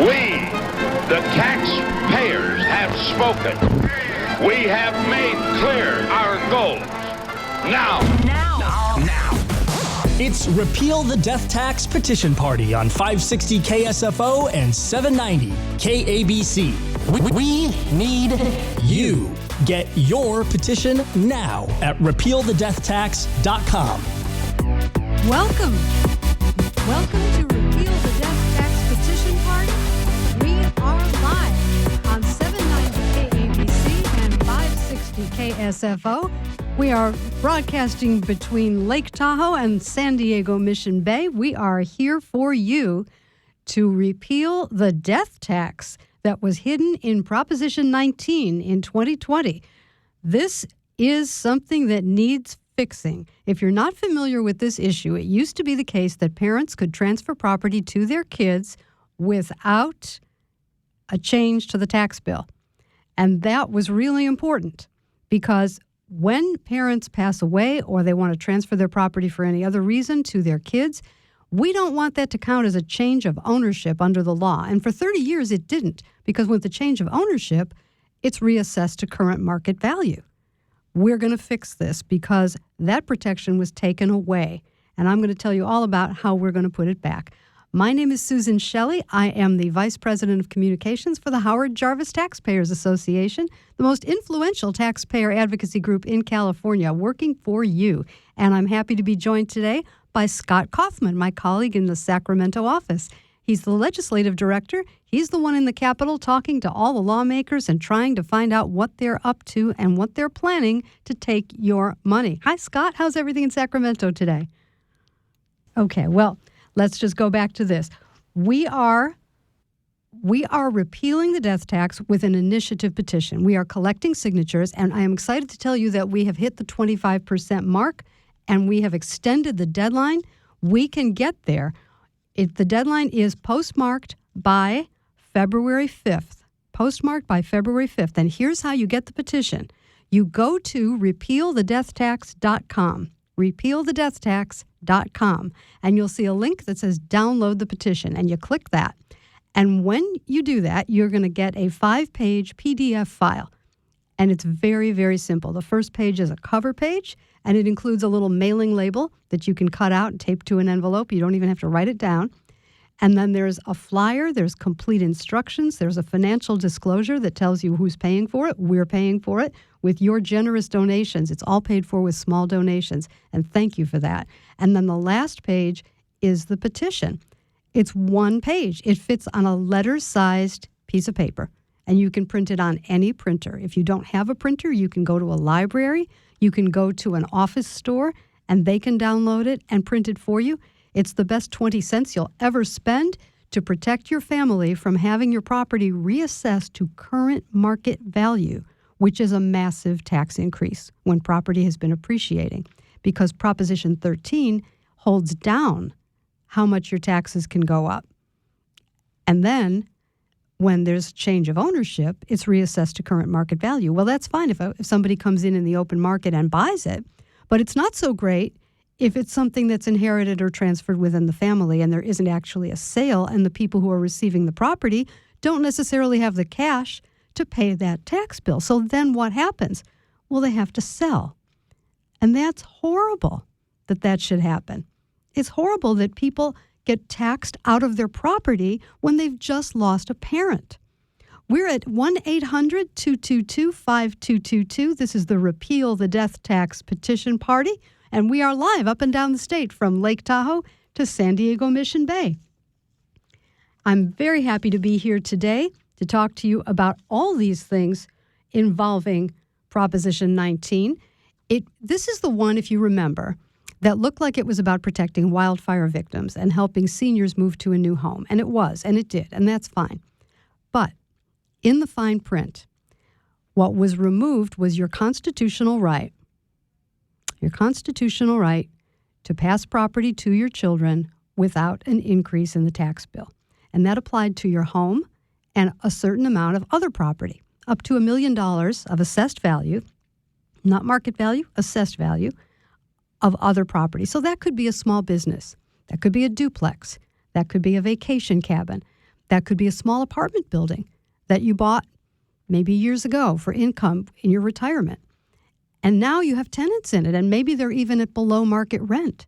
We, the taxpayers, have spoken. We have made clear our goals. Now. It's Repeal the Death Tax Petition Party on 560 KSFO and 790 KABC. We need you. Get your petition now at repealthedeathtax.com. Welcome to Repeal the Death Tax Petition Party. We are live on 790 KABC and 560 KSFO. We are broadcasting between Lake Tahoe and San Diego Mission Bay. We are here for you to repeal the death tax that was hidden in Proposition 19 in 2020. This is something that needs fixing. If you're not familiar with this issue, it used to be the case that parents could transfer property to their kids without a change to the tax bill. And that was really important because when parents pass away or they want to transfer their property for any other reason to their kids, we don't want that to count as a change of ownership under the law. And for 30 years, it didn't, because with the change of ownership, it's reassessed to current market value. We're going to fix this because that protection was taken away. And I'm going to tell you all about how we're going to put it back. My name is Susan Shelley. I am the Vice President of Communications for the Howard Jarvis Taxpayers Association, the most influential taxpayer advocacy group in California, working for you. And I'm happy to be joined today by Scott Kaufman, my colleague in the Sacramento office. He's the legislative director. He's the one in the Capitol talking to all the lawmakers and trying to find out what they're up to and what they're planning to take your money. Hi, Scott. How's everything in Sacramento today? Okay, well, let's just go back to this. We are repealing the death tax with an initiative petition. We are collecting signatures, and I am excited to tell you that we have hit the 25% mark, and we have extended the deadline. We can get there. The deadline is postmarked by February 5th. Postmarked by February 5th. And here's how you get the petition. You go to repealthedeathtax.com. repealthedeathtax.com, and you'll see a link that says download the petition, and you click that. And when you do that, you're going to get a 5-page PDF file, and it's very, very simple. The first page is a cover page, and it includes a little mailing label that you can cut out and tape to an envelope. You don't even have to write it down. And then there's a flyer, there's complete instructions, there's a financial disclosure that tells you who's paying for it. We're paying for it with your generous donations. It's all paid for with small donations, and thank you for that. And then the last page is the petition. It's one page. It fits on a letter-sized piece of paper, and you can print it on any printer. If you don't have a printer, you can go to a library, you can go to an office store, and they can download it and print it for you. It's the best 20 cents you'll ever spend to protect your family from having your property reassessed to current market value, which is a massive tax increase when property has been appreciating, because Proposition 13 holds down how much your taxes can go up. And then when there's change of ownership, it's reassessed to current market value. Well, that's fine if somebody comes in the open market and buys it, but it's not so great if it's something that's inherited or transferred within the family and there isn't actually a sale and the people who are receiving the property don't necessarily have the cash to pay that tax bill. So then what happens? Well, they have to sell. And that's horrible that should happen. It's horrible that people get taxed out of their property when they've just lost a parent. We're at 1-800-222-5222. This is the Repeal the Death Tax Petition Party. And we are live up and down the state from Lake Tahoe to San Diego Mission Bay. I'm very happy to be here today to talk to you about all these things involving Proposition 19. This is the one, if you remember, that looked like it was about protecting wildfire victims and helping seniors move to a new home. And it was, and it did, and that's fine. But in the fine print, what was removed was your constitutional right to pass property to your children without an increase in the tax bill. And that applied to your home and a certain amount of other property, up to $1 million of assessed value, not market value, assessed value of other property. So that could be a small business. That could be a duplex. That could be a vacation cabin. That could be a small apartment building that you bought maybe years ago for income in your retirement. And now you have tenants in it, and maybe they're even at below market rent.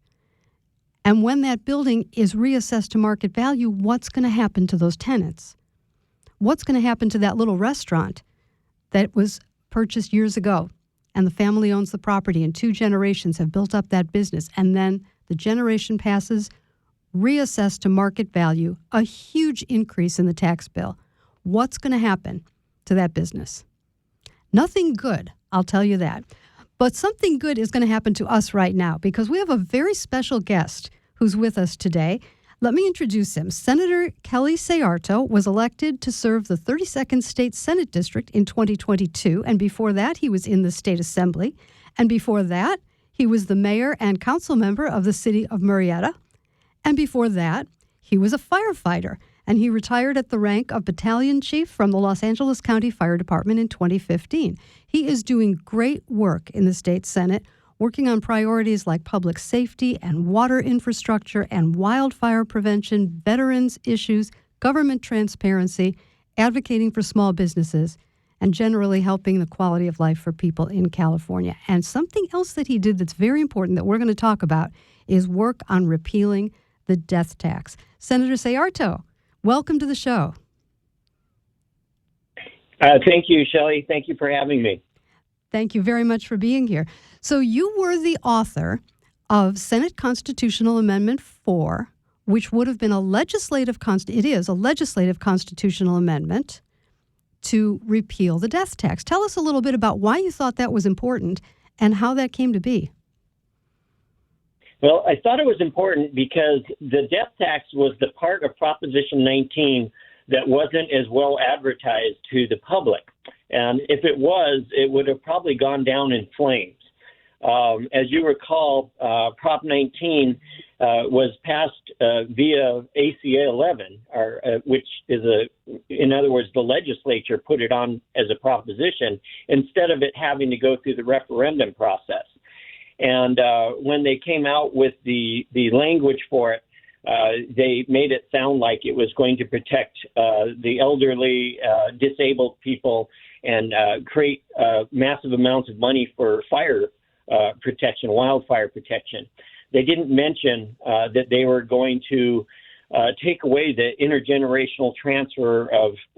And when that building is reassessed to market value, what's going to happen to those tenants? What's going to happen to that little restaurant that was purchased years ago, and the family owns the property, and 2 generations have built up that business, and then the generation passes, reassessed to market value, a huge increase in the tax bill. What's going to happen to that business? Nothing good, I'll tell you that. But something good is going to happen to us right now, because we have a very special guest who's with us today. Let me introduce him. Senator Kelly Sayarto was elected to serve the 32nd State Senate District in 2022, and before that, he was in the State Assembly. And before that, he was the mayor and council member of the city of Murrieta. And before that, he was a firefighter, and he retired at the rank of battalion chief from the Los Angeles County Fire Department in 2015. He is doing great work in the state Senate, working on priorities like public safety and water infrastructure and wildfire prevention, veterans issues, government transparency, advocating for small businesses, and generally helping the quality of life for people in California. And something else that he did that's very important that we're going to talk about is work on repealing the death tax. Senator Sayarto, welcome to the show. Thank you, Shelley. Thank you for having me. Thank you very much for being here. So you were the author of Senate Constitutional Amendment 4, which would have been a legislative constitutional amendment to repeal the death tax. Tell us a little bit about why you thought that was important and how that came to be. Well, I thought it was important because the death tax was the part of Proposition 19 that wasn't as well advertised to the public. And if it was, it would have probably gone down in flames. As you recall, Prop 19 was passed via ACA 11, which is in other words, the legislature put it on as a proposition instead of it having to go through the referendum process. And when they came out with the language for it, they made it sound like it was going to protect the elderly, disabled people, and create massive amounts of money for fire protection, wildfire protection. They didn't mention that they were going to take away the intergenerational transfer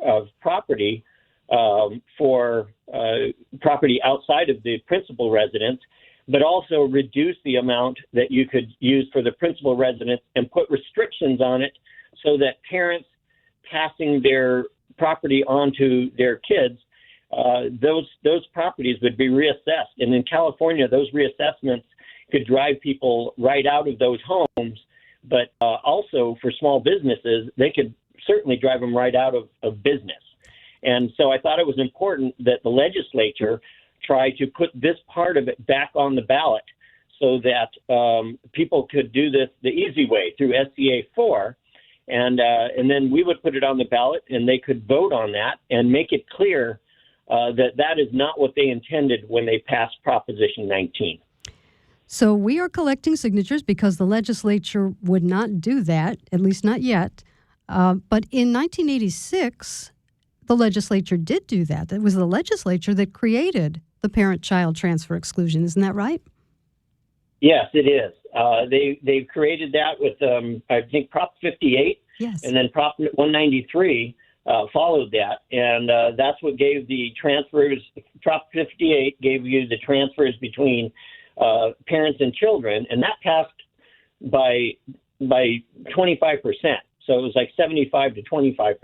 of property for property outside of the principal residence, but also reduce the amount that you could use for the principal residence and put restrictions on it so that parents passing their property on to their kids, those properties would be reassessed. And in California, those reassessments could drive people right out of those homes, but also for small businesses, they could certainly drive them right out of business. And so I thought it was important that the legislature try to put this part of it back on the ballot so that people could do this the easy way through SCA 4. And then we would put it on the ballot and they could vote on that and make it clear that is not what they intended when they passed Proposition 19. So we are collecting signatures because the legislature would not do that, at least not yet. But in 1986, the legislature did do that. It was the legislature that created the parent-child transfer exclusion. Isn't that right? Yes, it is. They created that with, I think, Prop 58. Yes. And then Prop 193 followed that. And that's what gave the transfers. Prop 58 gave you the transfers between parents and children, and that passed by 25%. So it was like 75 to 25%.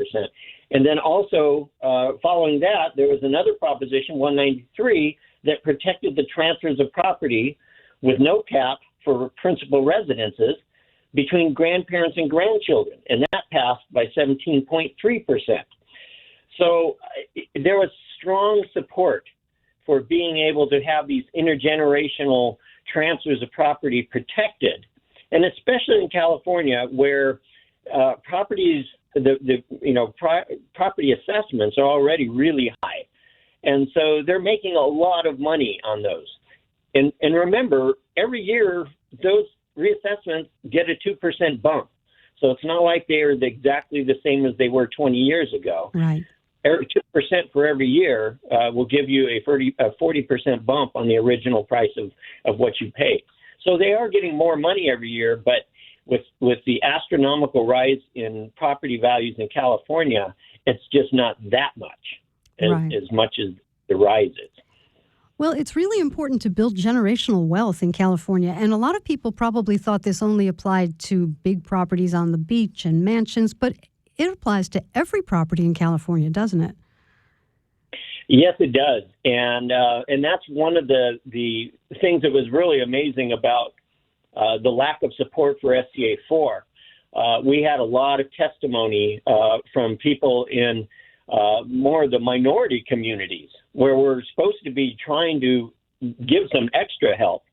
And then also following that, there was another proposition, 193, that protected the transfers of property with no cap for principal residences between grandparents and grandchildren. And that passed by 17.3%. So there was strong support for being able to have these intergenerational transfers of property protected. And especially in California, where properties, property assessments are already really high. And so they're making a lot of money on those. And remember, every year, those reassessments get a 2% bump. So it's not like they are exactly the same as they were 20 years ago. Right. 2% for every year will give you a 40% bump on the original price of what you pay. So they are getting more money every year, but with the astronomical rise in property values in California, it's just not that much as much as the rise is. Well, it's really important to build generational wealth in California, and a lot of people probably thought this only applied to big properties on the beach and mansions, but it applies to every property in California, doesn't it? Yes, it does, and that's one of the things that was really amazing about the lack of support for SCA 4. We had a lot of testimony from people in more of the minority communities where we're supposed to be trying to give some extra help.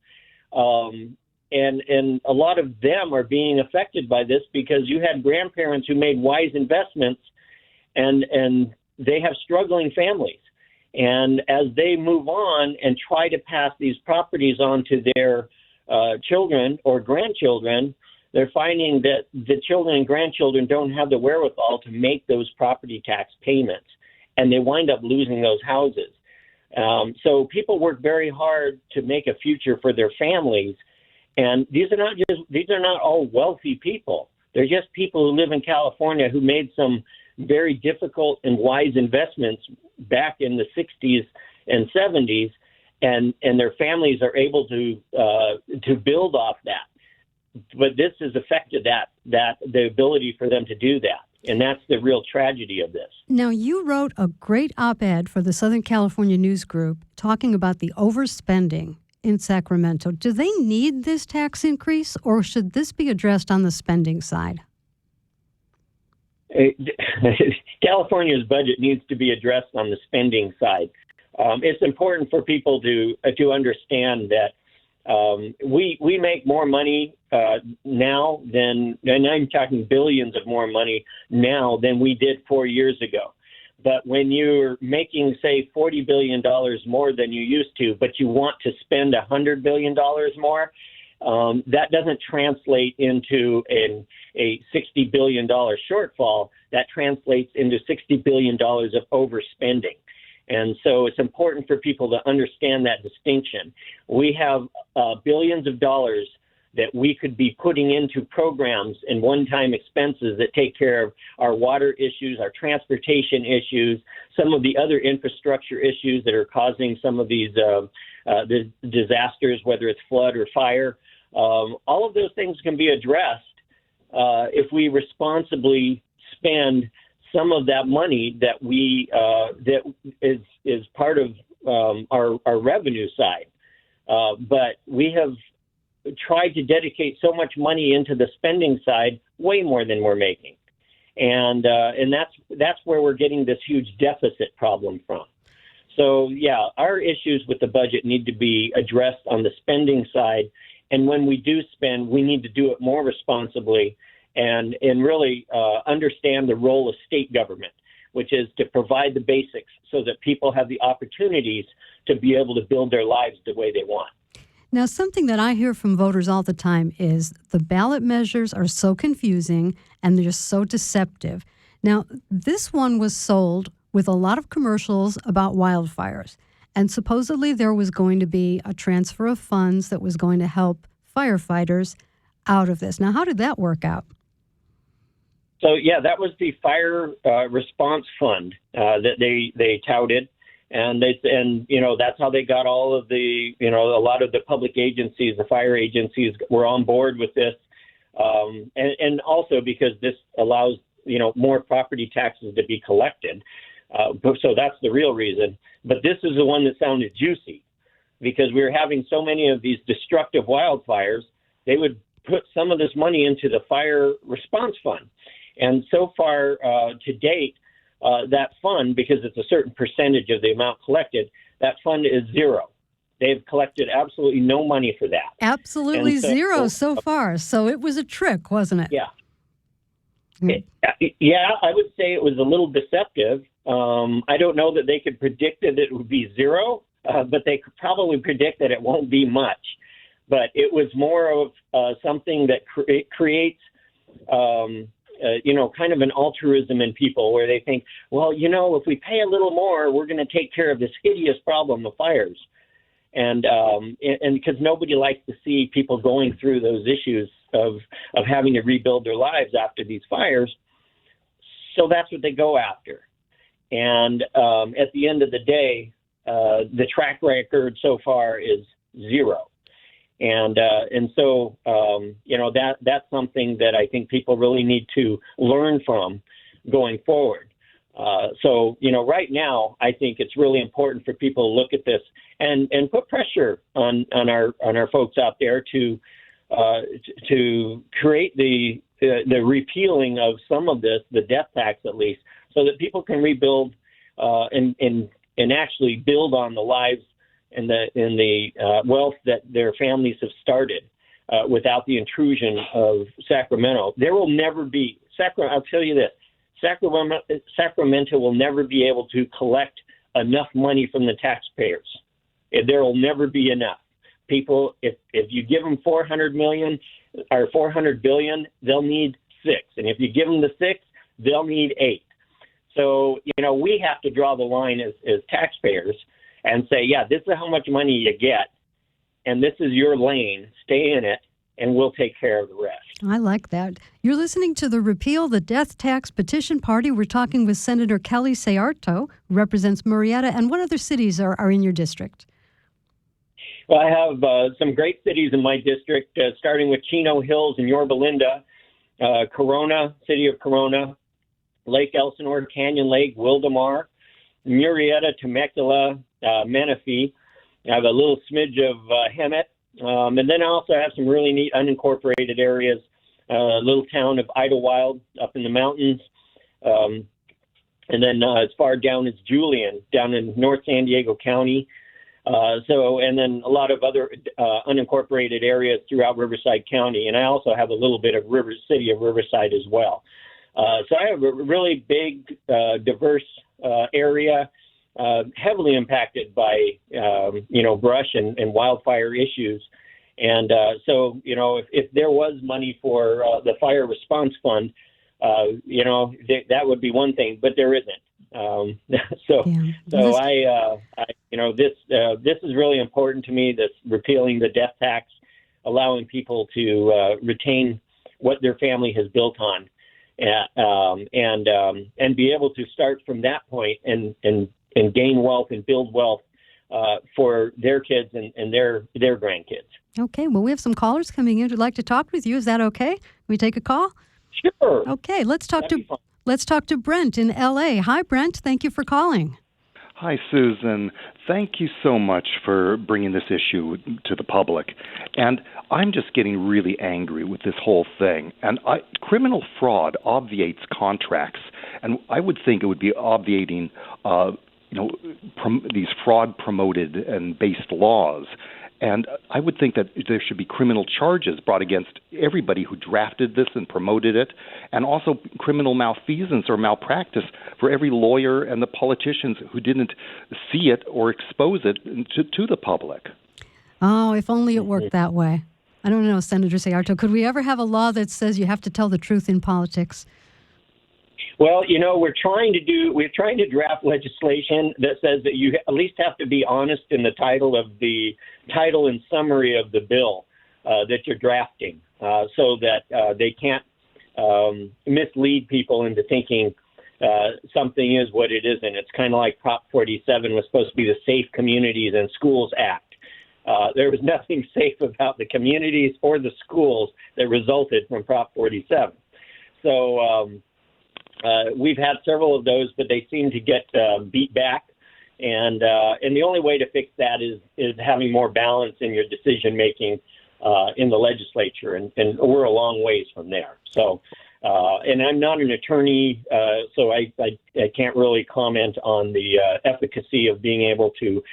And a lot of them are being affected by this because you had grandparents who made wise investments and they have struggling families. And as they move on and try to pass these properties on to their children or grandchildren, they're finding that the children and grandchildren don't have the wherewithal to make those property tax payments, and they wind up losing those houses. So people work very hard to make a future for their families, and these are not all wealthy people. They're just people who live in California who made some very difficult and wise investments back in the 60s and 70s, and their families are able to build off that. But this has affected that the ability for them to do that. And that's the real tragedy of this. Now, you wrote a great op-ed for the Southern California News Group talking about the overspending in Sacramento. Do they need this tax increase, or should this be addressed on the spending side? California's budget needs to be addressed on the spending side. It's important for people to understand that we make more money now than, and I'm talking billions of more money now than we did 4 years ago. But when you're making, say, $40 billion more than you used to, but you want to spend $100 billion more, that doesn't translate into a $60 billion shortfall. That translates into $60 billion of overspending. And so it's important for people to understand that distinction. We have billions of dollars that we could be putting into programs and one-time expenses that take care of our water issues, our transportation issues, some of the other infrastructure issues that are causing some of these the disasters, whether it's flood or fire. All of those things can be addressed if we responsibly spend some of that money that that is part of our revenue side. But we have tried to dedicate so much money into the spending side, way more than we're making. And that's where we're getting this huge deficit problem from. So, yeah, our issues with the budget need to be addressed on the spending side. And when we do spend, we need to do it more responsibly and really understand the role of state government, which is to provide the basics so that people have the opportunities to be able to build their lives the way they want. Now, something that I hear from voters all the time is the ballot measures are so confusing and they're so deceptive. Now, this one was sold with a lot of commercials about wildfires, and supposedly there was going to be a transfer of funds that was going to help firefighters out of this. Now, how did that work out? So, yeah, that was the fire response fund that they touted. And that's how they got all of the, a lot of the public agencies, the fire agencies were on board with this. And also because this allows, more property taxes to be collected. So that's the real reason. But this is the one that sounded juicy because we were having so many of these destructive wildfires. They would put some of this money into the fire response fund. And so far to date, that fund, because it's a certain percentage of the amount collected, that fund is zero. They've collected absolutely no money for that. Absolutely zero so far. So it was a trick, wasn't it? Yeah. Yeah, I would say it was a little deceptive. I don't know that they could predict that it would be zero, but they could probably predict that it won't be much. But it was more of something that creates kind of an altruism in people where they think, well, if we pay a little more, we're going to take care of this hideous problem of fires. And because nobody likes to see people going through those issues of having to rebuild their lives after these fires. So that's what they go after. And at the end of the day, the track record so far is zero. And so that's something that I think people really need to learn from going forward. Right now, I think it's really important for people to look at this and put pressure on our folks out there to create the repealing of some of this, the death tax at least, so that people can rebuild and actually build on the lives and the wealth that their families have started without the intrusion of Sacramento. There will never be I'll tell you this. Sacramento will never be able to collect enough money from the taxpayers. There will never be enough. People, if you give them $400 million or $400 billion, they'll need $6. And if you give them the $6, they'll need $8. So, we have to draw the line as taxpayers and say, yeah, this is how much money you get, and this is your lane. Stay in it, and we'll take care of the rest. I like that. You're listening to the Repeal the Death Tax Petition Party. We're talking with Senator Kelly Sayarto, who represents Murrieta. And what other cities are in your district? Well, I have some great cities in my district, starting with Chino Hills and Yorba Linda, Corona, City of Corona, Lake Elsinore, Canyon Lake, Wildomar, Murrieta, Temecula, Menifee. I have a little smidge of Hemet. And then I also have some really neat unincorporated areas, a little town of Idlewild up in the mountains. And then as far down as Julian, down in North San Diego County. And then a lot of other unincorporated areas throughout Riverside County. And I also have a little bit of City of Riverside as well. So I have a really big, diverse area, heavily impacted by, brush and wildfire issues. And if there was money for the Fire Response Fund, that would be one thing, but there isn't. This is really important to me, this repealing the death tax, allowing people to retain what their family has built on, and be able to start from that point and gain wealth and build wealth for their kids and their grandkids. Okay, well, we have some callers coming in who'd like to talk with you. Is that okay? Can we take a call? Sure. Okay, let's talk to Brent in L.A. Hi, Brent. Thank you for calling. Hi, Susan. Thank you so much for bringing this issue to the public. And I'm just getting really angry with this whole thing. And criminal fraud obviates contracts. And I would think it would be obviating, these fraud-promoted and based laws. And I would think that there should be criminal charges brought against everybody who drafted this and promoted it, and also criminal malfeasance or malpractice for every lawyer and the politicians who didn't see it or expose it to the public. Oh, if only it worked that way. I don't know, Senator Sayarto. Could we ever have a law that says you have to tell the truth in politics? Well, we're trying to draft legislation that says that you at least have to be honest in the title and summary of the bill that you're drafting, so that they can't mislead people into thinking something is what it isn't. It's kind of like Prop 47 was supposed to be the Safe Communities and Schools Act. There was nothing safe about the communities or the schools that resulted from Prop 47. So we've had several of those, but they seem to get beat back. And the only way to fix that is having more balance in your decision making in the legislature, and we're a long ways from there. So, and I'm not an attorney, so I can't really comment on the efficacy of being able to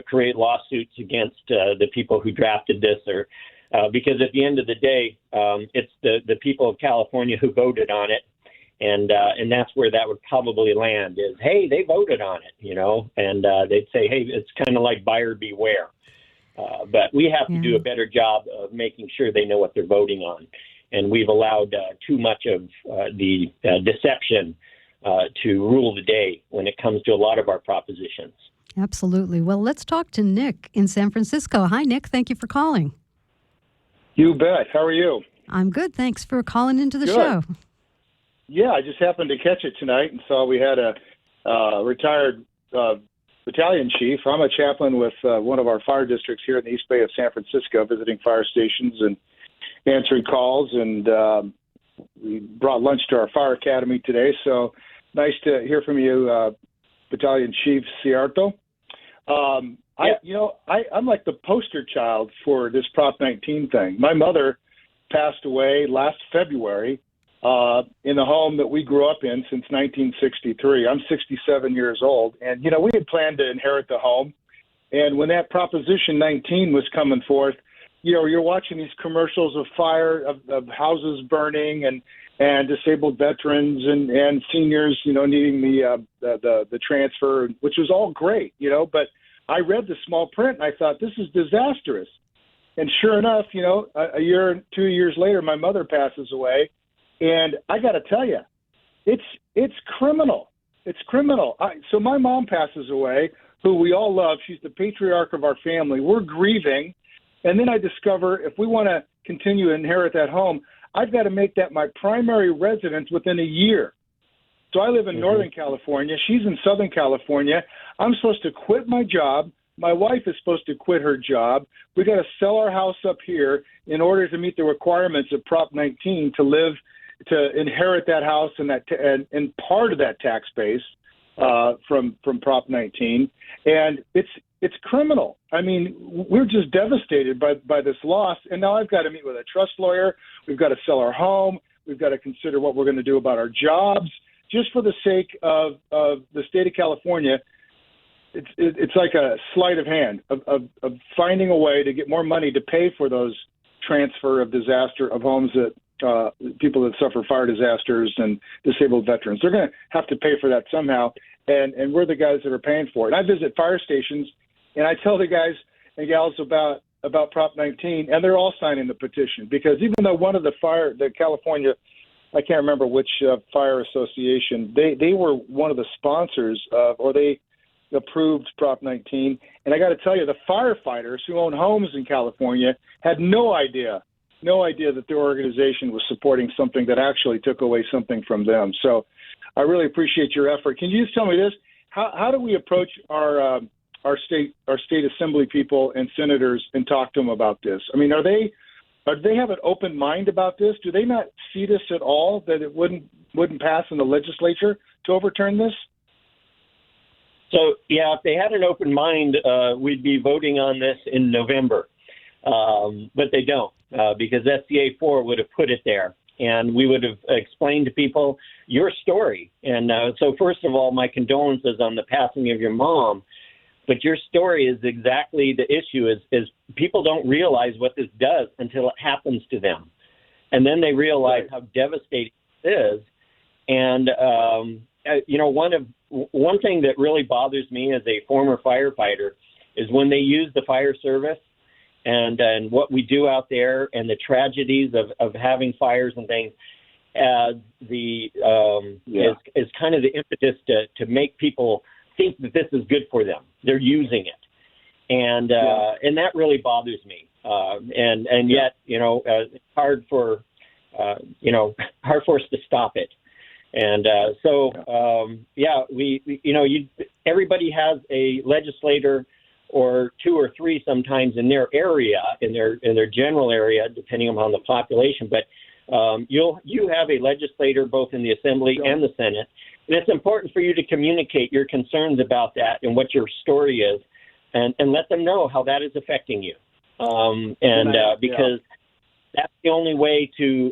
create lawsuits against the people who drafted this, or because at the end of the day, it's the people of California who voted on it. And that's where that would probably land is, hey, they voted on it, and they'd say, hey, it's kind of like buyer beware. But we have to do a better job of making sure they know what they're voting on. and we've allowed too much of the deception to rule the day when it comes to a lot of our propositions. Absolutely. Well, let's talk to Nick in San Francisco. Hi, Nick. Thank you for calling. You bet. How are you? I'm good. Thanks for calling into the Good. show. Yeah, I just happened to catch it tonight and saw we had a retired battalion chief. I'm a chaplain with one of our fire districts here in the East Bay of San Francisco, visiting fire stations and answering calls. And we brought lunch to our fire academy today. So nice to hear from you, Battalion Chief Ciarto. I'm like the poster child for this Prop 19 thing. My mother passed away last February in the home that we grew up in since 1963. I'm 67 years old, and we had planned to inherit the home. And when that Proposition 19 was coming forth, you're watching these commercials of fire, of houses burning, and disabled veterans and seniors, needing the transfer, which was all great, But I read the small print and I thought, this is disastrous. And sure enough, a year, 2 years later, my mother passes away, and I got to tell you, it's criminal. It's criminal. So my mom passes away, who we all love. She's the patriarch of our family. We're grieving, and then I discover if we want to continue to inherit that home, I've got to make that my primary residence within a year. So I live in Northern California. She's in Southern California. I'm supposed to quit my job. My wife is supposed to quit her job. We got to sell our house up here in order to meet the requirements of Prop 19 to inherit that house and part of that tax base from Prop 19. And it's criminal. I mean, we're just devastated by this loss. And now I've got to meet with a trust lawyer. We've got to sell our home. We've got to consider what we're going to do about our jobs. Just for the sake of the state of California, it's like a sleight of hand of finding a way to get more money to pay for those transfer of disaster of homes that people that suffer fire disasters and disabled veterans. They're going to have to pay for that somehow, and we're the guys that are paying for it. And I visit fire stations, and I tell the guys and gals about Prop 19, and they're all signing the petition, because even though one of the California, I can't remember which fire association, they were one of the sponsors of, or they approved Prop 19. And I got to tell you, the firefighters who own homes in California had no idea that their organization was supporting something that actually took away something from them. So I really appreciate your effort. Can you just tell me this? How do we approach our state assembly people and senators and talk to them about this? I mean, do they have an open mind about this? Do they not see this at all, that it wouldn't pass in the legislature to overturn this? So, yeah, if they had an open mind, we'd be voting on this in November. But they don't, because SCA 4 would have put it there, and we would have explained to people your story. And so, first of all, my condolences on the passing of your mom. But your story is exactly the issue, is people don't realize what this does until it happens to them. And then they realize how devastating it is. And, one thing that really bothers me as a former firefighter is when they use the fire service and what we do out there and the tragedies of having fires and things as is kind of the impetus to make people think that this is good for them. They're using it. And that really bothers me. And yet, it's hard for us to stop it. And everybody has a legislator or two or three sometimes in their area, in their general area, depending upon the population. But you have a legislator both in the Assembly and the Senate, and it's important for you to communicate your concerns about that and what your story is, and let them know how that is affecting you. Because that's the only way to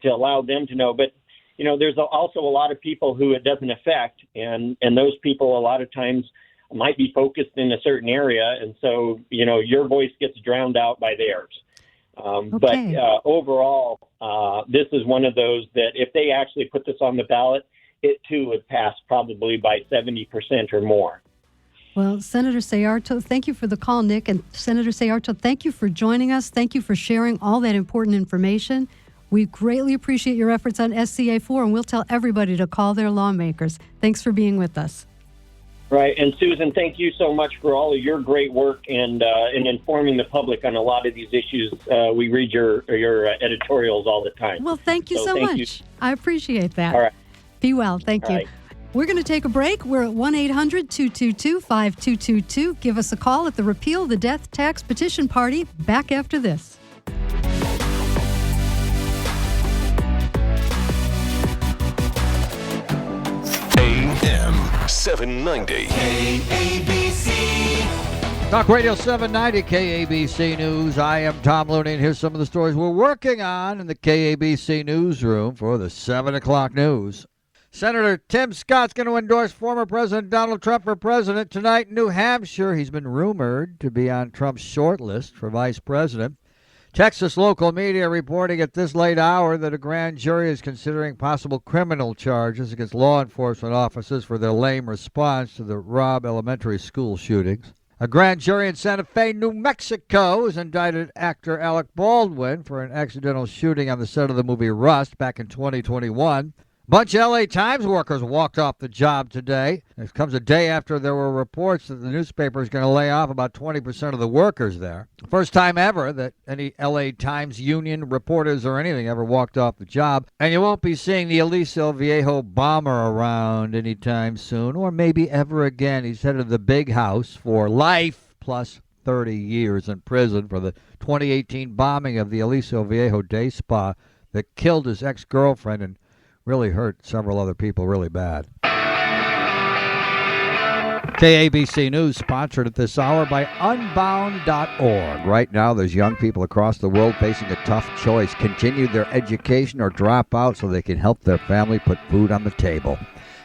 allow them to know. But there's also a lot of people who it doesn't affect, and those people a lot of times might be focused in a certain area, and so your voice gets drowned out by theirs. But overall, this is one of those that if they actually put this on the ballot, it too would pass probably by 70% or more. Well, Senator Sayarto, thank you for the call, Nick. And Senator Sayarto, thank you for joining us. Thank you for sharing all that important information. We greatly appreciate your efforts on SCA4, and we'll tell everybody to call their lawmakers. Thanks for being with us. Right. And Susan, thank you so much for all of your great work and in informing the public on a lot of these issues. We read your editorials all the time. Well, thank you so much. You. I appreciate that. All right. Be well. Thank you. Right. We're going to take a break. We're at 1-800-222-5222. Give us a call at the Repeal the Death Tax Petition Party. Back after this. AM 790 KABC. Talk Radio 790 KABC News. I am Tom Looney, and here's some of the stories we're working on in the KABC newsroom for the 7 o'clock news. Senator Tim Scott's going to endorse former President Donald Trump for president tonight in New Hampshire. He's been rumored to be on Trump's short list for vice president. Texas local media reporting at this late hour that a grand jury is considering possible criminal charges against law enforcement officers for their lame response to the Robb Elementary School shootings. A grand jury in Santa Fe, New Mexico, has indicted actor Alec Baldwin for an accidental shooting on the set of the movie Rust back in 2021. A bunch of L.A. Times workers walked off the job today. It comes a day after there were reports that the newspaper is going to lay off about 20% of the workers there. First time ever that any L.A. Times union reporters or anything ever walked off the job. And you won't be seeing the Aliso Viejo bomber around anytime soon, or maybe ever again. He's headed to the big house for life plus 30 years in prison for the 2018 bombing of the Aliso Viejo Day Spa that killed his ex-girlfriend and really hurt several other people really bad. KABC News sponsored at this hour by Unbound.org. Right now, there's young people across the world facing a tough choice: continue their education or drop out so they can help their family put food on the table.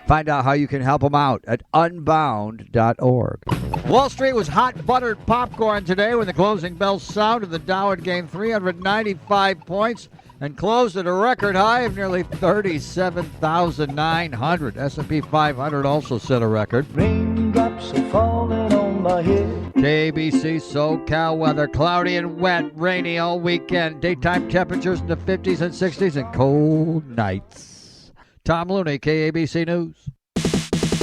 Find out how you can help them out at Unbound.org. Wall Street was hot buttered popcorn today when the closing bell sounded. The Dow had gained 395 points and closed at a record high of nearly 37,900. S&P 500 also set a record. Raindrops are falling on my head. KABC SoCal weather: cloudy and wet, rainy all weekend. Daytime temperatures in the 50s and 60s and cold nights. Tom Looney, KABC News.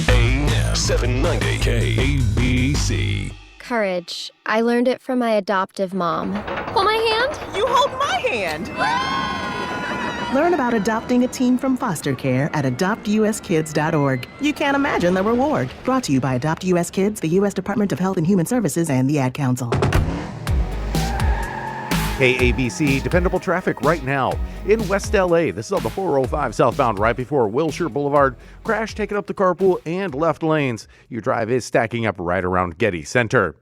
AM 790 KABC. Courage. I learned it from my adoptive mom. Hold my hand. You hold my hand. Learn about adopting a teen from foster care at adoptuskids.org. You can't imagine the reward. Brought to you by Adopt US Kids, the U.S. Department of Health and Human Services, and the Ad Council. KABC, dependable traffic right now. In West LA, this is on the 405 southbound right before Wilshire Boulevard. Crash taking up the carpool and left lanes. Your drive is stacking up right around Getty Center.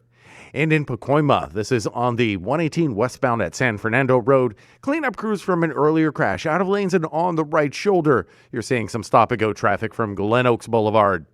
And in Pacoima, this is on the 118 westbound at San Fernando Road. Cleanup crews from an earlier crash out of lanes and on the right shoulder. You're seeing some stop-and-go traffic from Glen Oaks Boulevard.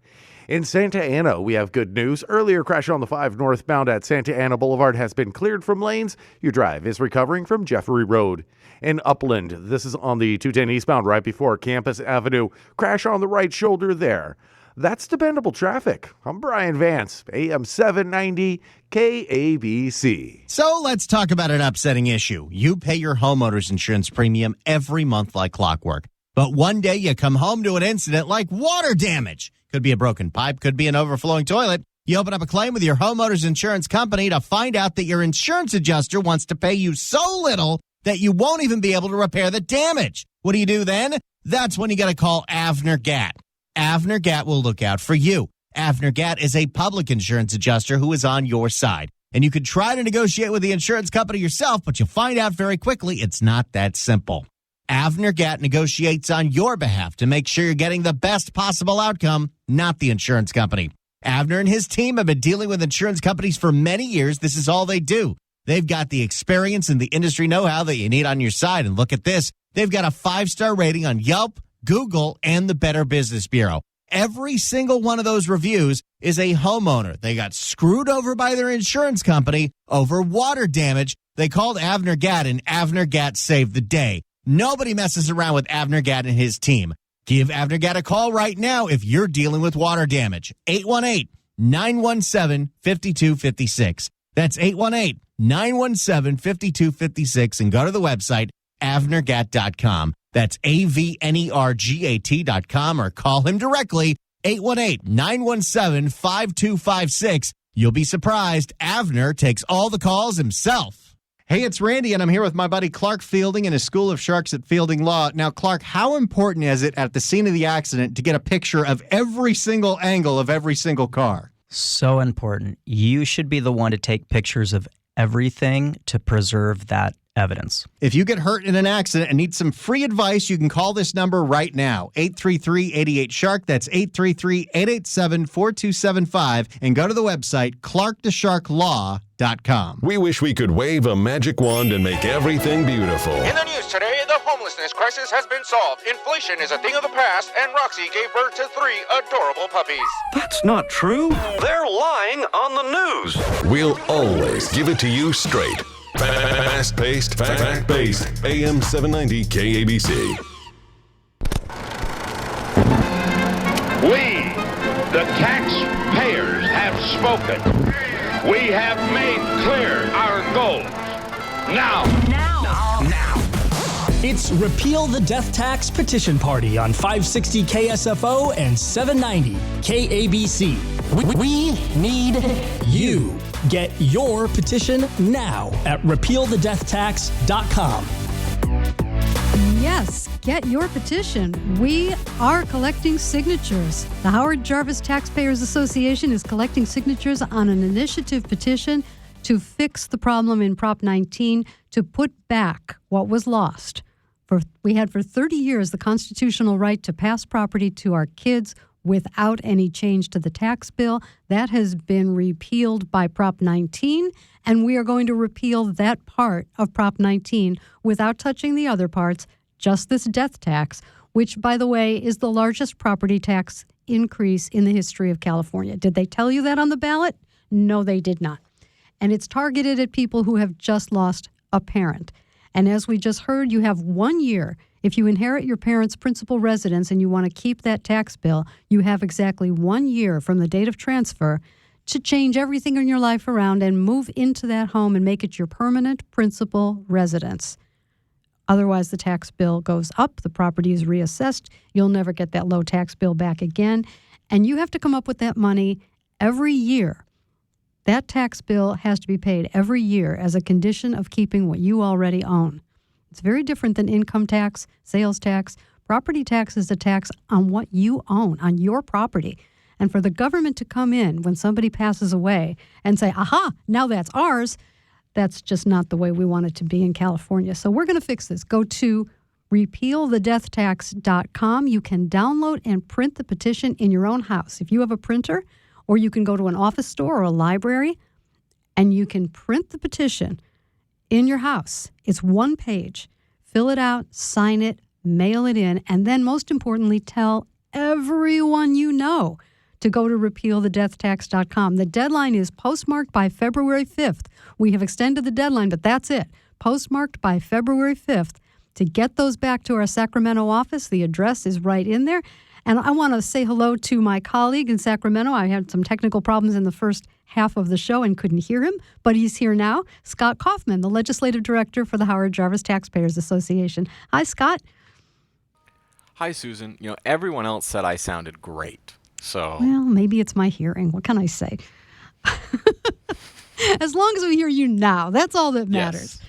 In Santa Ana, we have good news. Earlier crash on the 5 northbound at Santa Ana Boulevard has been cleared from lanes. Your drive is recovering from Jeffrey Road. In Upland, this is on the 210 eastbound right before Campus Avenue. Crash on the right shoulder there. That's dependable traffic. I'm Brian Vance, AM 790 KABC. So let's talk about an upsetting issue. You pay your homeowner's insurance premium every month like clockwork. But one day you come home to an incident like water damage. Could be a broken pipe, could be an overflowing toilet. You open up a claim with your homeowner's insurance company to find out that your insurance adjuster wants to pay you so little that you won't even be able to repair the damage. What do you do then? That's when you got to call Avner Gatt. Avner Gatt will look out for you. Avner Gatt is a public insurance adjuster who is on your side. And you could try to negotiate with the insurance company yourself, but you'll find out very quickly it's not that simple. Avner Gatt negotiates on your behalf to make sure you're getting the best possible outcome, not the insurance company. Avner and his team have been dealing with insurance companies for many years. This is all they do. They've got the experience and the industry know-how that you need on your side. And look at this. They've got a 5-star rating on Yelp, Google, and the Better Business Bureau. Every single one of those reviews is a homeowner. They got screwed over by their insurance company over water damage. They called Avner Gatt, and Avner Gatt saved the day. Nobody messes around with Avner Gatt and his team. Give Avner Gatt a call right now if you're dealing with water damage. 818 818-917-5256. That's 818-917-5256, and go to the website, avnergat.com. That's AVNERGAT.com, or call him directly, 818-917-5256. You'll be surprised. Avner takes all the calls himself. Hey, it's Randy, and I'm here with my buddy Clark Fielding in his School of Sharks at Fielding Law. Now, Clark, how important is it at the scene of the accident to get a picture of every single angle of every single car? So important. You should be the one to take pictures of everything to preserve that evidence. If you get hurt in an accident and need some free advice, you can call this number right now, 833-88-SHARK. That's 833-887-4275. And go to the website, clarktosharklaw.com. We wish we could wave a magic wand and make everything beautiful. In the news today, the homelessness crisis has been solved. Inflation is a thing of the past, and Roxy gave birth to 3 adorable puppies. That's not true. They're lying on the news. We'll always give it to you straight. Fast-paced, fact-based, AM 790 KABC. We, the taxpayers, have spoken. We have made clear our goals. Now. It's Repeal the Death Tax Petition Party on 560 KSFO and 790 KABC. We need you. Get your petition now at repealthedeathtax.com. Yes, get your petition. We are collecting signatures. The Howard Jarvis Taxpayers Association is collecting signatures on an initiative petition to fix the problem in Prop 19, to put back what was lost. We had for 30 years the constitutional right to pass property to our kids without any change to the tax bill. That has been repealed by Prop 19, and we are going to repeal that part of Prop 19 without touching the other parts, just this death tax, which, by the way, is the largest property tax increase in the history of California. Did they tell you that on the ballot? No, they did not. And it's targeted at people who have just lost a parent. And as we just heard, you have 1 year. If you inherit your parents' principal residence and you want to keep that tax bill, you have exactly 1 year from the date of transfer to change everything in your life around and move into that home and make it your permanent principal residence. Otherwise, the tax bill goes up, the property is reassessed, you'll never get that low tax bill back again, and you have to come up with that money every year. That tax bill has to be paid every year as a condition of keeping what you already own. It's very different than income tax, sales tax. Property tax is a tax on what you own, on your property. And for the government to come in when somebody passes away and say, aha, now that's ours, that's just not the way we want it to be in California. So we're going to fix this. Go to repealthedeathtax.com. You can download and print the petition in your own house. If you have a printer, or you can go to an office store or a library, and you can print the petition in your house. It's 1 page. Fill it out, sign it, mail it in, and then most importantly, tell everyone you know to go to repealthedeathtax.com. The deadline is postmarked by February 5th. We have extended the deadline, but that's it. Postmarked by February 5th. To get those back to our Sacramento office, the address is right in there. And I want to say hello to my colleague in Sacramento. I had some technical problems in the first half of the show and couldn't hear him, but he's here now. Scott Kaufman, the Legislative Director for the Howard Jarvis Taxpayers Association. Hi, Scott. Hi, Susan. You know, everyone else said I sounded great, so... Well, maybe it's my hearing. What can I say? As long as we hear you now, that's all that matters. Yes.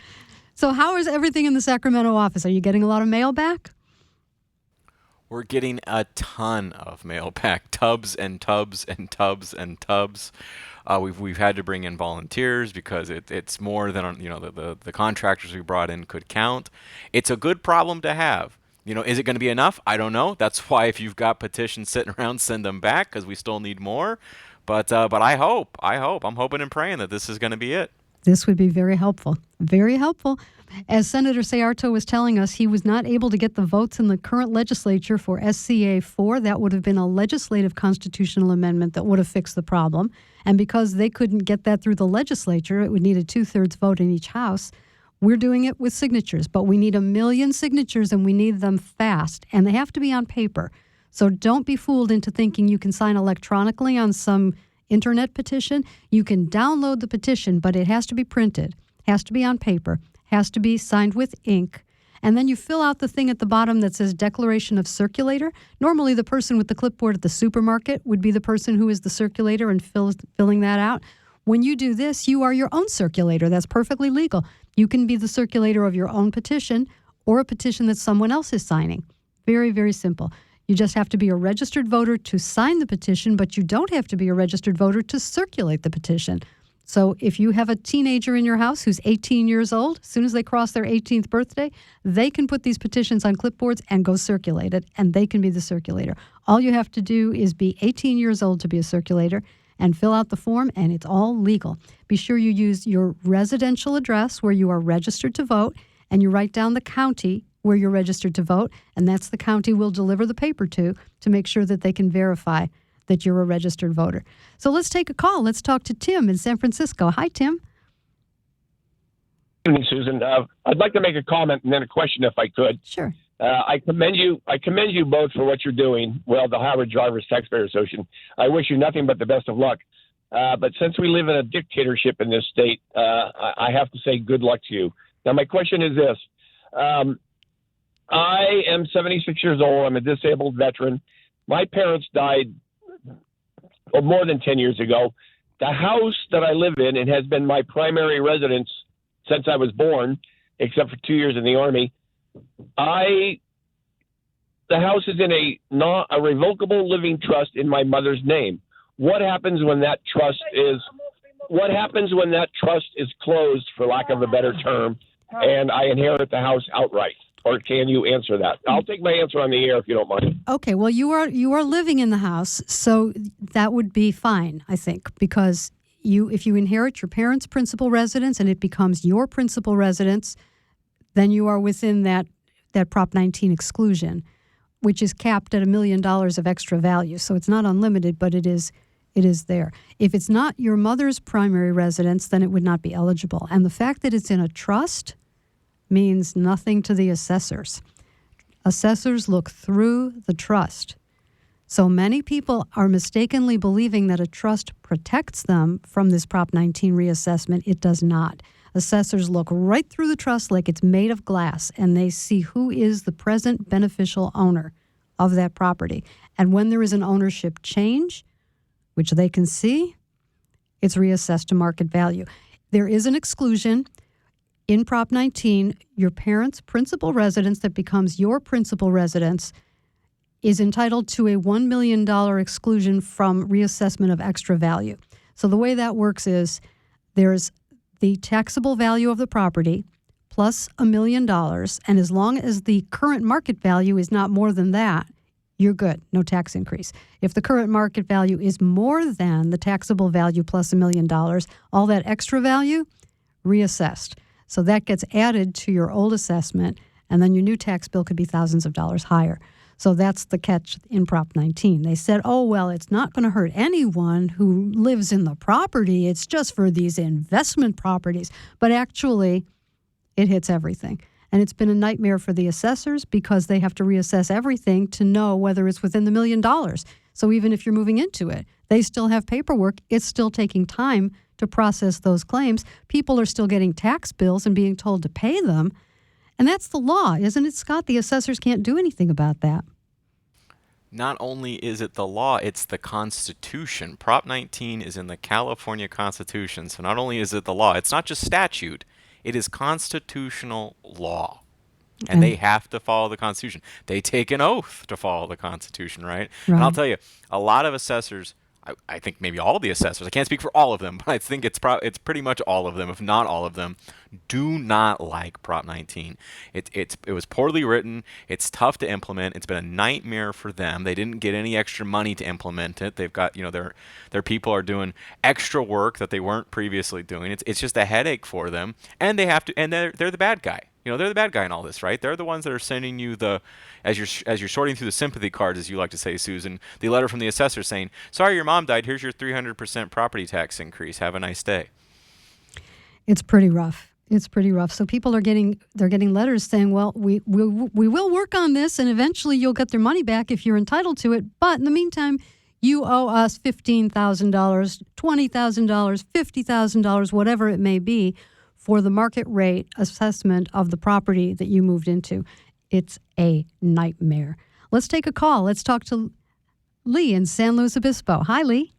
So how is everything in the Sacramento office? Are you getting a lot of mail back? We're getting a ton of mail back, tubs and tubs and tubs and tubs. We've had to bring in volunteers because it's more than the contractors we brought in could count. It's a good problem to have. You know, is it going to be enough? I don't know. That's why if you've got petitions sitting around, send them back because we still need more. But I hope. I'm hoping and praying that this is going to be it. This would be very helpful. Very helpful. As Senator Sayarto was telling us, he was not able to get the votes in the current legislature for SCA 4. That would have been a legislative constitutional amendment that would have fixed the problem. And because they couldn't get that through the legislature, it would need a 2/3 vote in each house. We're doing it with signatures, but we need 1 million signatures and we need them fast. And they have to be on paper. So don't be fooled into thinking you can sign electronically on some internet petition. You can download the petition, but it has to be printed, has to be on paper, has to be signed with ink. And then you fill out the thing at the bottom that says Declaration of Circulator. Normally, the person with the clipboard at the supermarket would be the person who is the circulator and filling that out. When you do this, you are your own circulator. That's perfectly legal. You can be the circulator of your own petition or a petition that someone else is signing. Very, very simple. You just have to be a registered voter to sign the petition, but you don't have to be a registered voter to circulate the petition. So if you have a teenager in your house who's 18 years old, as soon as they cross their 18th birthday, they can put these petitions on clipboards and go circulate it, and they can be the circulator. All you have to do is be 18 years old to be a circulator and fill out the form, and it's all legal. Be sure you use your residential address where you are registered to vote, and you write down the county where you're registered to vote, and that's the county we'll deliver the paper to make sure that they can verify that you're a registered voter. So let's take a call. Let's talk to Tim in San Francisco. Hi, Tim. Good evening, Susan. I'd like to make a comment and then a question if I could. Sure. I commend you both for what you're doing. Well, the Highway Drivers Taxpayer Association. I wish you nothing but the best of luck. But since we live in a dictatorship in this state, I have to say good luck to you. Now, my question is this. I am 76 years old. I'm a disabled veteran. My parents died more than 10 years ago. The house that I live in, and has been my primary residence since I was born, except for 2 years in the Army, the house is in a revocable living trust in my mother's name. What happens when that trust is closed, for lack of a better term, and I inherit the house outright? Or can you answer that? I'll take my answer on the air if you don't mind. Okay, well, you are living in the house, so that would be fine, I think, because if you inherit your parents' principal residence and it becomes your principal residence, then you are within that Prop 19 exclusion, which is capped at $1 million of extra value. So it's not unlimited, but it is there. If it's not your mother's primary residence, then it would not be eligible. And the fact that it's in a trust means nothing to the assessors. Assessors look through the trust. So many people are mistakenly believing that a trust protects them from this Prop 19 reassessment. It does not. Assessors look right through the trust like it's made of glass, and they see who is the present beneficial owner of that property. And when there is an ownership change, which they can see, it's reassessed to market value. There is an exclusion in Prop 19. Your parents' principal residence that becomes your principal residence is entitled to a $1 million exclusion from reassessment of extra value. So the way that works is there's the taxable value of the property plus $1 million, and as long as the current market value is not more than that, you're good, no tax increase. If the current market value is more than the taxable value plus $1 million, all that extra value, reassessed. So that gets added to your old assessment, and then your new tax bill could be thousands of dollars higher. So that's the catch in Prop 19. They said, oh, well, it's not going to hurt anyone who lives in the property. It's just for these investment properties. But actually, it hits everything. And it's been a nightmare for the assessors because they have to reassess everything to know whether it's within the $1 million. So even if you're moving into it, they still have paperwork. It's still taking time to process those claims. People are still getting tax bills and being told to pay them. And that's the law, isn't it, Scott? The assessors can't do anything about that. Not only is it the law, it's the Constitution. Prop 19 is in the California Constitution. So not only is it the law, it's not just statute, it is constitutional law. And they have to follow the Constitution. They take an oath to follow the Constitution, right? And I'll tell you, a lot of assessors, I think maybe all the assessors, I can't speak for all of them, but I think it's pretty much all of them, if not all of them, do not like Prop 19. It was poorly written. It's tough to implement. It's been a nightmare for them. They didn't get any extra money to implement it. They've got, their people are doing extra work that they weren't previously doing. It's just a headache for them, and they have to, and they're the bad guy. They're the bad guy in all this, right? They're the ones that are sending you as you're sorting through the sympathy cards, as you like to say, Susan, the letter from the assessor saying, sorry, your mom died. Here's your 300% property tax increase. Have a nice day. It's pretty rough. So people are getting letters saying, well, we will work on this, and eventually you'll get their money back if you're entitled to it. But in the meantime, you owe us $15,000, $20,000, $50,000, whatever it may be, for the market rate assessment of the property that you moved into. It's a nightmare. Let's take a call. Let's talk to Lee in San Luis Obispo. Hi, Lee.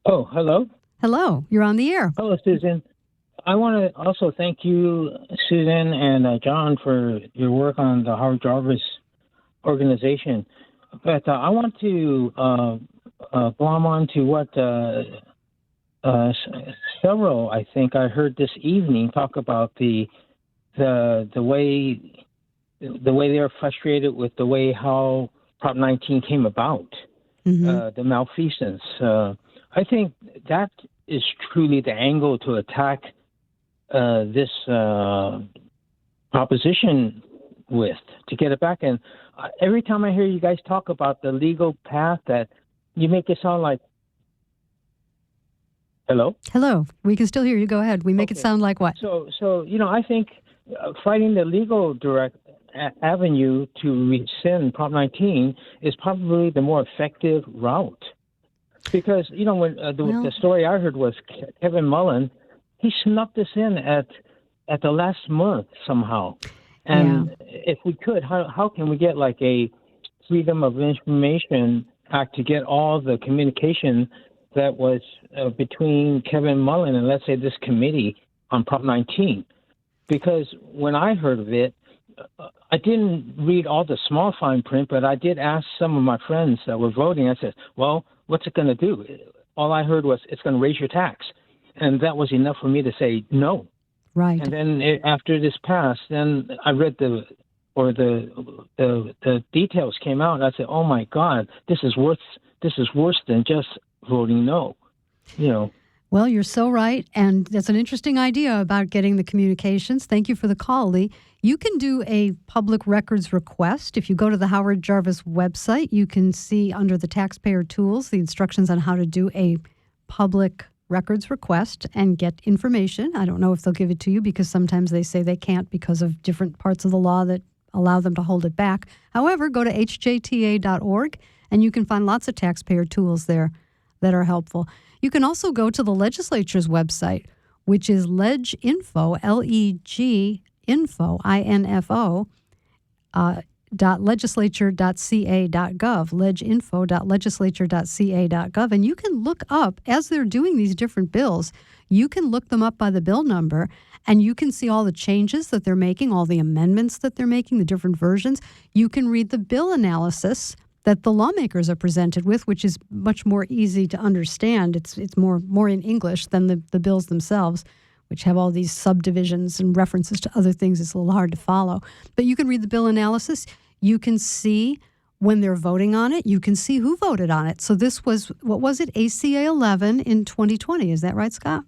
Oh, hello. Hello. You're on the air. Hello, Susan. I want to also thank you, Susan and John, for your work on the Howard Jarvis organization. But I want to glom on to what several, I think, I heard this evening talk about the way they're frustrated with the way how Prop 19 came about, the malfeasance. I think that is truly the angle to attack this proposition with, to get it back. And every time I hear you guys talk about the legal path, that you make it sound like, hello? Hello. We can still hear you. Go ahead. We make it sound like what? So I think fighting the legal direct avenue to rescind Prop 19 is probably the more effective route. Because, when the story I heard was Kevin Mullen, he snuck this in at the last month somehow. And if we could, how can we get like a Freedom of Information Act to get all the communication that was between Kevin Mullen and, let's say, this committee on Prop 19? Because when I heard of it, I didn't read all the small fine print, but I did ask some of my friends that were voting. I said, well, what's it going to do? All I heard was it's going to raise your tax. And that was enough for me to say no. Right. And then after this passed, then I read the details came out, and I said, oh, my God, this is worse than just voting no. Well, you're so right, and that's an interesting idea about getting the communications. Thank you for the call, Lee. You can do a public records request. If you go to the Howard Jarvis website, you can see under the taxpayer tools the instructions on how to do a public records request and get information. I don't know if they'll give it to you because sometimes they say they can't because of different parts of the law that allow them to hold it back. However, go to hjta.org and you can find lots of taxpayer tools there that are helpful. You can also go to the legislature's website, which is leginfo, L-E-G-info, I-N-F-O, .legislature.ca.gov, leginfo.legislature.ca.gov, and you can look up, as they're doing these different bills, you can look them up by the bill number, and you can see all the changes that they're making, all the amendments that they're making, the different versions. You can read the bill analysis that the lawmakers are presented with, which is much more easy to understand. It's more in English than the bills themselves, which have all these subdivisions and references to other things. It's a little hard to follow. But you can read the bill analysis. You can see when they're voting on it. You can see who voted on it. So this was, what was it, ACA 11 in 2020. Is that right, Scott?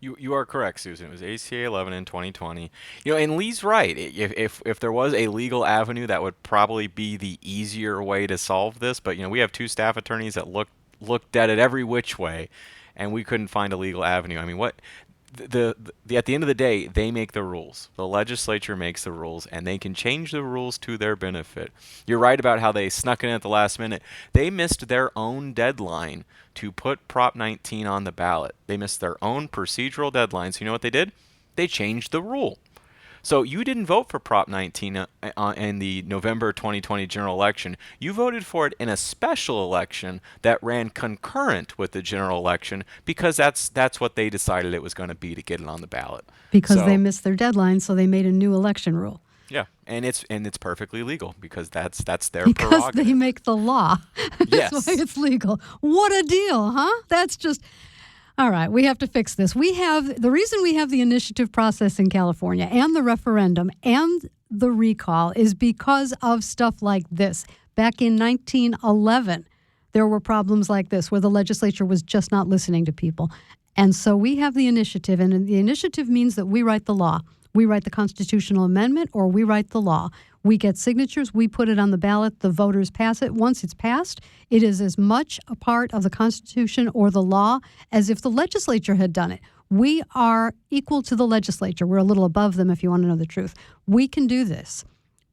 You are correct, Susan. It was ACA 11 in 2020. And Lee's right. If there was a legal avenue, that would probably be the easier way to solve this. But we have two staff attorneys that looked at it every which way, and we couldn't find a legal avenue. I mean, what? At the end of the day, they make the rules. The legislature makes the rules, and they can change the rules to their benefit. You're right about how they snuck in at the last minute. They missed their own deadline to put Prop 19 on the ballot. They missed their own procedural deadline. So you know what they did? They changed the rule. So you didn't vote for Prop 19 in the November 2020 general election. You voted for it in a special election that ran concurrent with the general election because that's what they decided it was going to be to get it on the ballot. Because they missed their deadline, so they made a new election rule. Yeah, and it's perfectly legal because that's their because prerogative. Because they make the law. That's Yes. why it's legal. What a deal, huh? That's just... All right, we have to fix this. The reason we have the initiative process in California and the referendum and the recall is because of stuff like this. Back in 1911, there were problems like this where the legislature was just not listening to people. And so we have the initiative, and the initiative means that we write the law. We write the constitutional amendment or we write the law. We get signatures, we put it on the ballot, the voters pass it. Once it's passed, it is as much a part of the Constitution or the law as if the legislature had done it. We are equal to the legislature. We're a little above them if you want to know the truth. We can do this.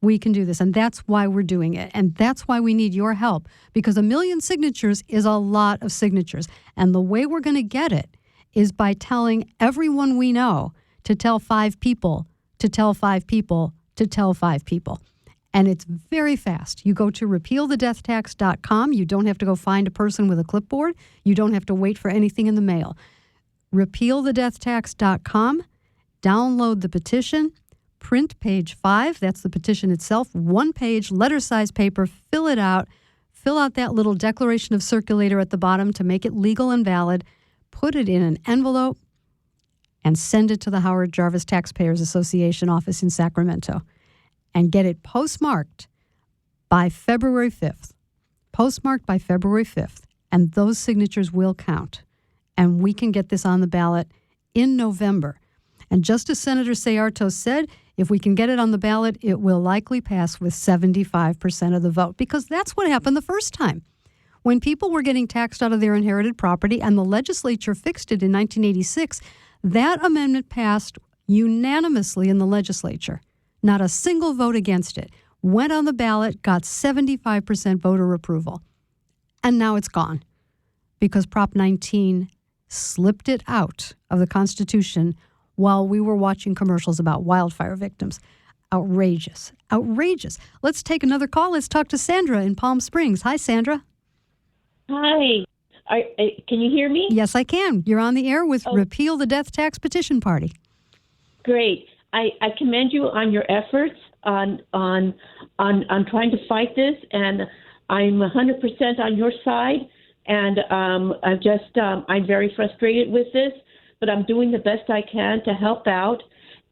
We can do this, and that's why we're doing it, and that's why we need your help, because 1 million signatures is a lot of signatures, and the way we're going to get it is by telling everyone we know to tell 5 people, to tell 5 people, to tell 5 people. And it's very fast. You go to repealthedeathtax.com. You don't have to go find a person with a clipboard. You don't have to wait for anything in the mail. Repealthedeathtax.com. Download the petition. Print page 5. That's the petition itself. 1 page, letter-sized paper. Fill it out. Fill out that little declaration of circulator at the bottom to make it legal and valid. Put it in an envelope and send it to the Howard Jarvis Taxpayers Association office in Sacramento. And get it postmarked by February 5th. Postmarked by February 5th. And those signatures will count. And we can get this on the ballot in November. And just as Senator Sayartos said, if we can get it on the ballot, it will likely pass with 75% of the vote. Because that's what happened the first time. When people were getting taxed out of their inherited property and the legislature fixed it in 1986, that amendment passed unanimously in the legislature. Not a single vote against it. Went on the ballot, got 75% voter approval. And now it's gone because Prop 19 slipped it out of the Constitution while we were watching commercials about wildfire victims. Outrageous. Outrageous. Let's take another call. Let's talk to Sandra in Palm Springs. Hi, Sandra. Hi. Can you hear me? Yes, I can. You're on the air with Repeal the Death Tax Petition Party. Great. I commend you on your efforts on trying to fight this, and I'm 100% on your side. And I'm very frustrated with this, but I'm doing the best I can to help out.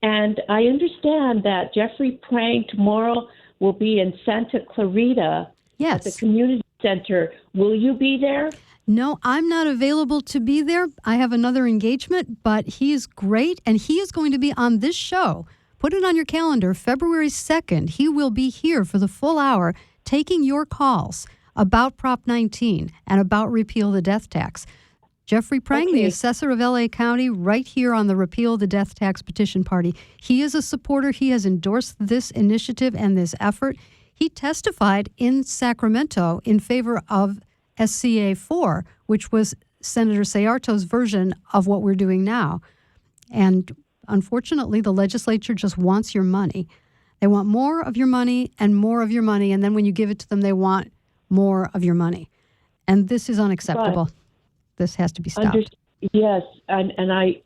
And I understand that Jeffrey Prang tomorrow will be in Santa Clarita at the community center. Will you be there? No, I'm not available to be there. I have another engagement, but he is great, and he is going to be on this show. Put it on your calendar, February 2nd. He will be here for the full hour taking your calls about Prop 19 and about Repeal the Death Tax. Jeffrey Prang, the assessor of L.A. County, right here on the Repeal the Death Tax Petition Party. He is a supporter. He has endorsed this initiative and this effort. He testified in Sacramento in favor of SCA 4, which was Senator Sayartos' version of what we're doing now. And unfortunately, the legislature just wants your money. They want more of your money and more of your money, and then when you give it to them, they want more of your money. And this is unacceptable. This has to be stopped. Yes, and I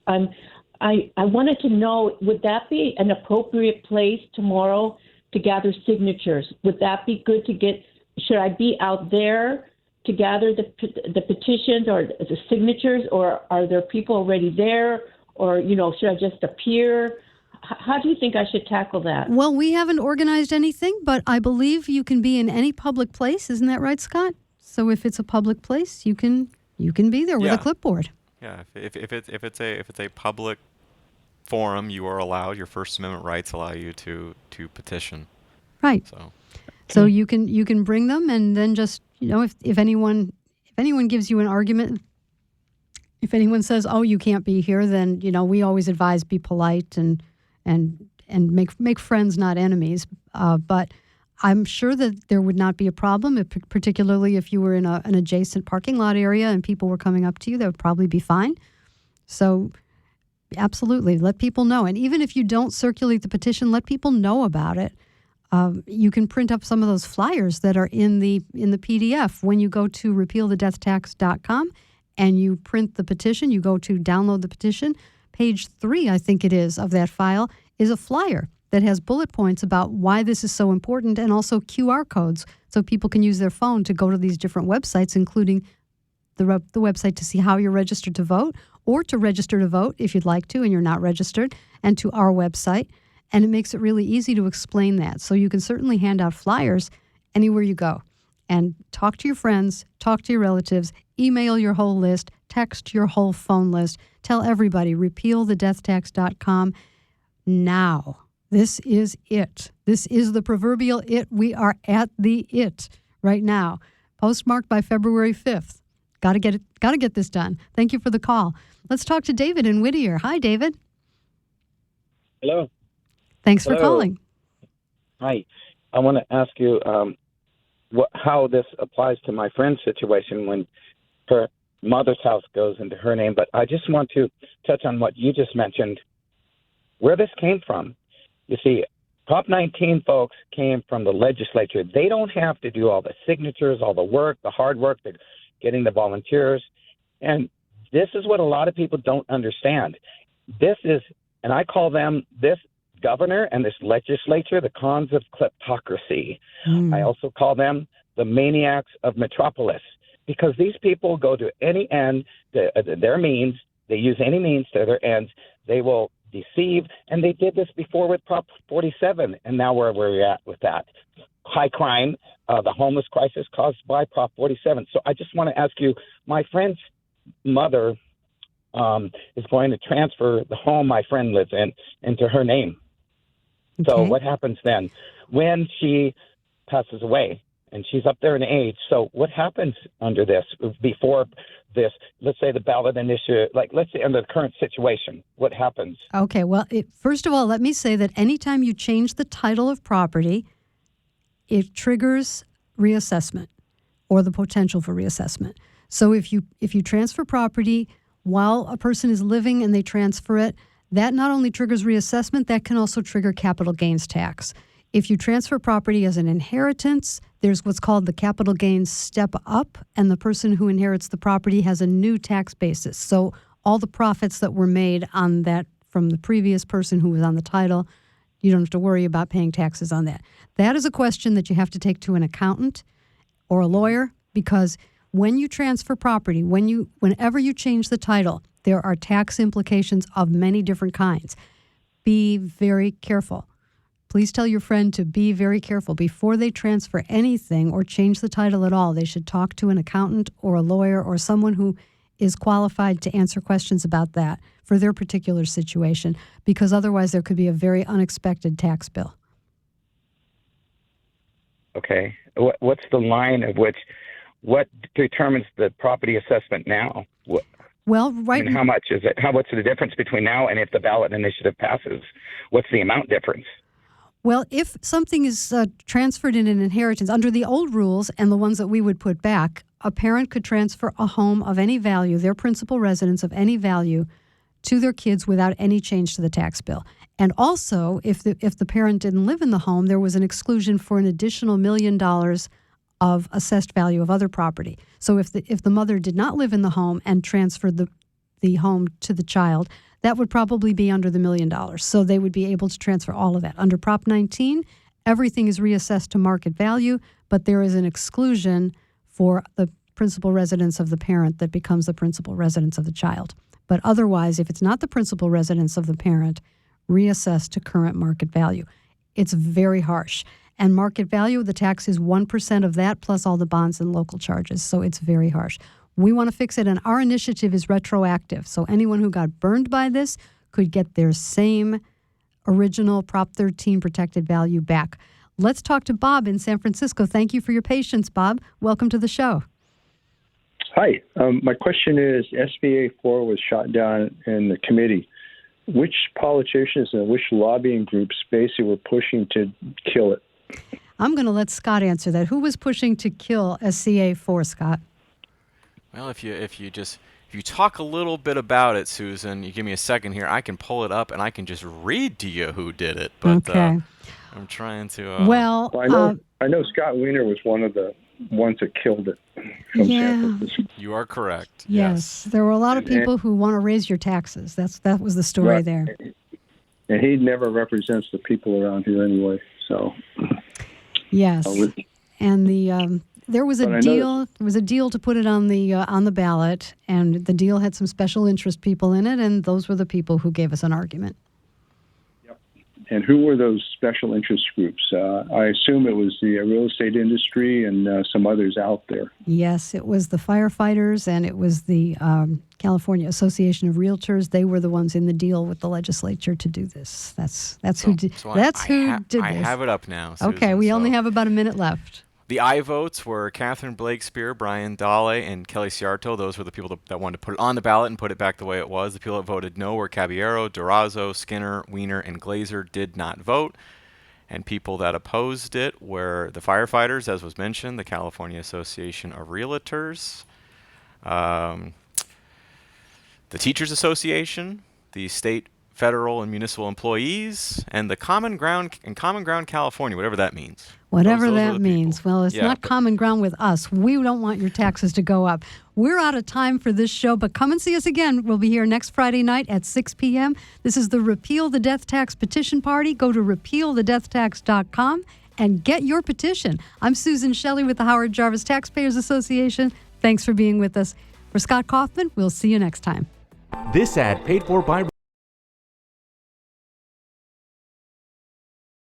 wanted to know, would that be an appropriate place tomorrow to gather signatures? Would that be good to get? Should I be out there to gather the petitions or the signatures, or are there people already there, or should I just appear? How do you think I should tackle that? Well, we haven't organized anything, but I believe you can be in any public place. Isn't that right, Scott? So if it's a public place, you can be there with a clipboard. Yeah, if it's a public forum, you are allowed. Your First Amendment rights allow you to petition. Right. So you can bring them, and then just if anyone gives you an argument, if anyone says, "Oh, you can't be here," then we always advise be polite and make friends, not enemies. But I'm sure that there would not be a problem, particularly if you were in an adjacent parking lot area and people were coming up to you. That would probably be fine. So absolutely, let people know. And even if you don't circulate the petition, let people know about it. You can print up some of those flyers that are in the PDF. When you go to repealthedeathtax.com and you print the petition, you go to download the petition. Page 3, I think it is, of that file is a flyer that has bullet points about why this is so important, and also QR codes so people can use their phone to go to these different websites, including the website to see how you're registered to vote, or to register to vote if you'd like to and you're not registered, and to our website. And it makes it really easy to explain that. So you can certainly hand out flyers anywhere you go. And talk to your friends, talk to your relatives, email your whole list, text your whole phone list. Tell everybody, repealthedeathtax.com now. This is it. This is the proverbial it. We are at the it right now. Postmarked by February 5th. Got to get this done. Thank you for the call. Let's talk to David in Whittier. Hi, David. Hello. Thanks for calling. Hi. I want to ask you how this applies to my friend's situation when her mother's house goes into her name. But I just want to touch on what you just mentioned, where this came from. You see, Prop 19 folks came from the legislature. They don't have to do all the signatures, all the work, the hard work, the getting the volunteers. And this is what a lot of people don't understand. This is, and I call them, this governor and this legislature, the cons of kleptocracy. I also call them the maniacs of metropolis, because these people go to any end, their means, they use any means to their ends. They will deceive, and they did this before with Prop 47, and now where we're at with that. High crime, the homeless crisis caused by Prop 47. So I just want to ask you, my friend's mother is going to transfer the home my friend lives in into her name. Okay. So what happens then when she passes away and she's up there in age? So what happens under this before this, let's say the ballot initiative, like let's say under the current situation, what happens? Okay, well, first of all, let me say that anytime you change the title of property, it triggers reassessment or the potential for reassessment. So if you transfer property while a person is living and they transfer it, that not only triggers reassessment, that can also trigger capital gains tax. If you transfer property as an inheritance, there's what's called the capital gains step up, and the person who inherits the property has a new tax basis. So all the profits that were made on that from the previous person who was on the title, you don't have to worry about paying taxes on that. That is a question that you have to take to an accountant or a lawyer, because when you transfer property, whenever you change the title, there are tax implications of many different kinds. Be very careful. Please tell your friend to be very careful. Before they transfer anything or change the title at all, they should talk to an accountant or a lawyer or someone who is qualified to answer questions about that for their particular situation, because otherwise there could be a very unexpected tax bill. Okay. What's the line of which, what determines the property assessment now? Well, right. How much is it? What's the difference between now and if the ballot initiative passes? What's the amount difference? Well, if something is transferred in an inheritance, under the old rules and the ones that we would put back, a parent could transfer a home of any value, their principal residence of any value, to their kids without any change to the tax bill. And also, if the parent didn't live in the home, there was an exclusion for an additional $1 million of assessed value of other property. So if the mother did not live in the home and transferred the home to the child, that would probably be under the $1 million. So they would be able to transfer all of that. Under Prop 19, everything is reassessed to market value, but there is an exclusion for the principal residence of the parent that becomes the principal residence of the child. But otherwise, if it's not the principal residence of the parent, reassess to current market value. It's very harsh. And market value, the tax is 1% of that plus all the bonds and local charges. So it's very harsh. We want to fix it, and our initiative is retroactive. So anyone who got burned by this could get their same original Prop 13 protected value back. Let's talk to Bob in San Francisco. Thank you for your patience, Bob. Welcome to the show. Hi. My question is, SBA 4 was shot down in the committee. Which politicians and which lobbying groups basically were pushing to kill it? I'm going to let Scott answer that. Who was pushing to kill SCA 4, Scott? Well, if you talk a little bit about it, Susan, you give me a second here, I can pull it up and I can just read to you who did it. But okay. I'm trying to. I know Scott Wiener was one of the ones that killed it. From San Francisco. You are correct. Yes, there were a lot of people who want to raise your taxes. That was the story there. And he never represents the people around here anyway. So. Yes, and there was a deal. There was a deal to put it on the ballot, and the deal had some special interest people in it, and those were the people who gave us an argument. Yep. And who were those special interest groups? I assume it was the real estate industry and some others out there. Yes, it was the firefighters, and it was the California Association of Realtors. They were the ones in the deal with the legislature to do this. That's who did. That's who did this. I have it up now, Susan, okay, we only have about a minute left. The aye votes were Catherine Blakespear, Brian Dale, and Kelly Ciarto. Those were the people that wanted to put it on the ballot and put it back the way it was. The people that voted no were Caballero, Durazo, Skinner, Wiener, and Glazer did not vote. And people that opposed it were the firefighters, as was mentioned, the California Association of Realtors, the Teachers Association, the state, federal, and municipal employees, and the Common Ground California, whatever that means. Whatever Those that means. people. Well, it's not common ground with us. We don't want your taxes to go up. We're out of time for this show, but come and see us again. We'll be here next Friday night at 6 p.m. This is the Repeal the Death Tax Petition Party. Go to repealthedeathtax.com and get your petition. I'm Susan Shelley with the Howard Jarvis Taxpayers Association. Thanks for being with us. For Scott Kaufman, we'll see you next time. This ad paid for by